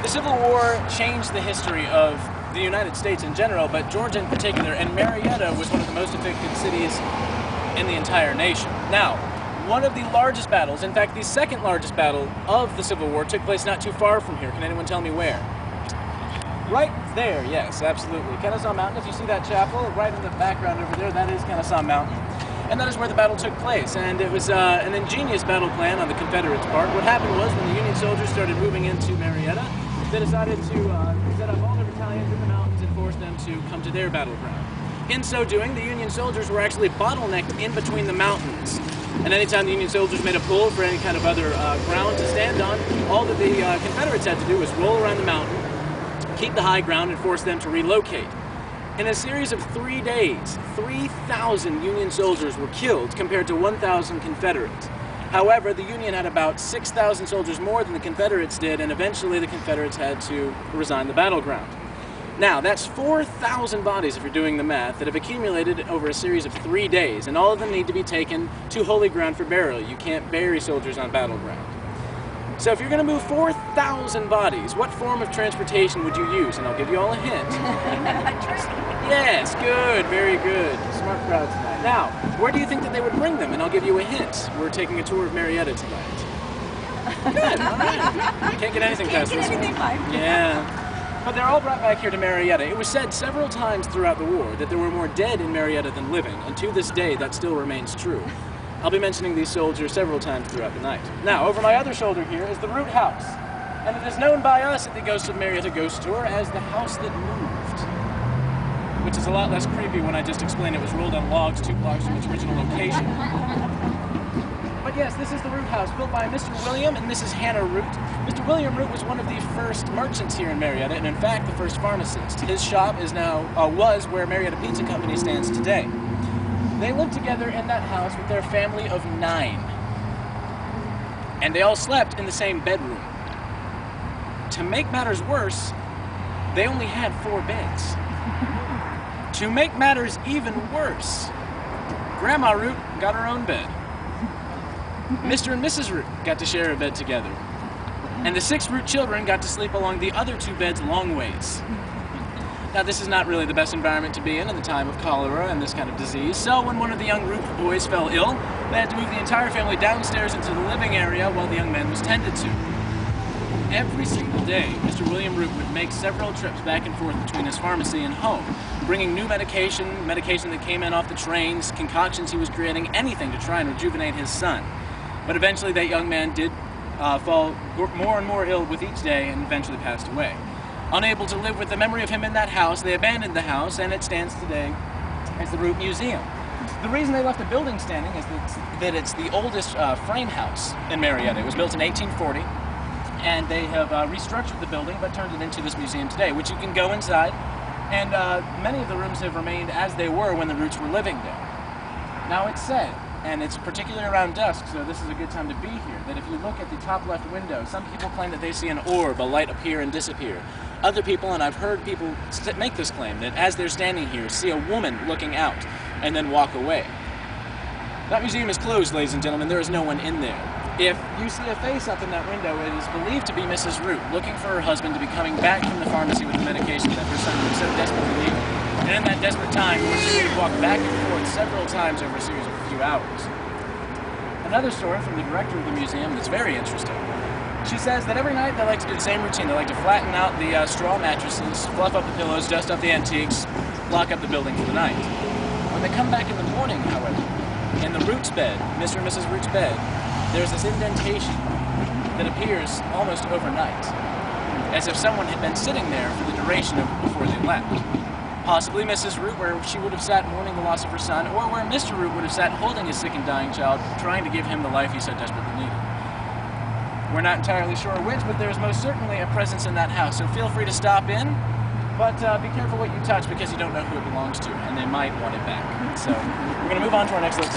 The Civil War changed the history of the United States in general, but Georgia in particular, and Marietta was one of the most affected cities in the entire nation. Now, one of the largest battles, in fact the second largest battle of the Civil War, took place not too far from here. Can anyone tell me where? Right there, yes, absolutely. Kennesaw Mountain, if you see that chapel right in the background over there, that is Kennesaw Mountain. And that is where the battle took place, and it was an ingenious battle plan on the Confederates' part. What happened was, when the Union soldiers started moving into Marietta, they decided to set up all their battalions in the mountains and force them to come to their battleground. In so doing, the Union soldiers were actually bottlenecked in between the mountains. And anytime the Union soldiers made a pull for any kind of other ground to stand on, all that the Confederates had to do was roll around the mountain, keep the high ground, and force them to relocate. In a series of 3 days, 3,000 Union soldiers were killed compared to 1,000 Confederates. However, the Union had about 6,000 soldiers more than the Confederates did, and eventually the Confederates had to resign the battleground. Now, that's 4,000 bodies, if you're doing the math, that have accumulated over a series of 3 days, and all of them need to be taken to holy ground for burial. You can't bury soldiers on battleground. So if you're going to move 4,000 bodies, what form of transportation would you use? And I'll give you all a hint. Yes, good, very good. Smart crowd tonight. Now, where do you think that they would bring them? And I'll give you a hint. We're taking a tour of Marietta tonight. Good, all right. Can't get anything past this one. Yeah. But they're all brought back here to Marietta. It was said several times throughout the war that there were more dead in Marietta than living, and to this day that still remains true. I'll be mentioning these soldiers several times throughout the night. Now, over my other shoulder here is the Root House, and it is known by us at the Ghosts of Marietta Ghost Tour as the house that moved, which is a lot less creepy when I just explain it was rolled on logs 2 blocks from its original location. But yes, this is the Root House, built by Mr. William and Mrs. Hannah Root. Mr. William Root was one of the first merchants here in Marietta, and in fact the first pharmacist. His shop is now, was where Marietta Pizza Company stands today. They lived together in that house with their family of 9. And they all slept in the same bedroom. To make matters worse, they only had 4 beds. To make matters even worse, Grandma Root got her own bed. Mr. and Mrs. Root got to share a bed together. And the 6 Root children got to sleep along the other 2 beds long ways. Now, this is not really the best environment to be in the time of cholera and this kind of disease, so when one of the young Root boys fell ill, they had to move the entire family downstairs into the living area while the young man was tended to. Every single day, Mr. William Root would make several trips back and forth between his pharmacy and home, bringing new medication that came in off the trains, concoctions he was creating, anything to try and rejuvenate his son. But eventually that young man did fall more and more ill with each day and eventually passed away. Unable to live with the memory of him in that house, they abandoned the house, and it stands today as the Root Museum. The reason they left the building standing is that it's the oldest frame house in Marietta. It was built in 1840, and they have restructured the building but turned it into this museum today, which you can go inside, and many of the rooms have remained as they were when the Roots were living there. Now, it's said, and it's particularly around dusk, so this is a good time to be here, that if you look at the top left window, some people claim that they see an orb, a light appear and disappear. Other people, and I've heard people make this claim, that as they're standing here, see a woman looking out and then walk away. That museum is closed, ladies and gentlemen. There is no one in there. If you see a face up in that window, it is believed to be Mrs. Root, looking for her husband to be coming back from the pharmacy with the medication that her son was so desperately needing. And in that desperate time, she would walk back and forth several times over a series of a few hours. Another story from the director of the museum that's very interesting. She says that every night they like to do the same routine. They like to flatten out the straw mattresses, fluff up the pillows, dust up the antiques, lock up the building for the night. When they come back in the morning, however, in the Root's bed, Mr. and Mrs. Root's bed, there's this indentation that appears almost overnight, as if someone had been sitting there for the duration of before they left. Possibly Mrs. Root, where she would have sat mourning the loss of her son, or where Mr. Root would have sat holding his sick and dying child, trying to give him the life he so desperately needed. We're not entirely sure which, but there's most certainly a presence in that house, so feel free to stop in, but be careful what you touch because you don't know who it belongs to, and they might want it back. So we're going to move on to our next location.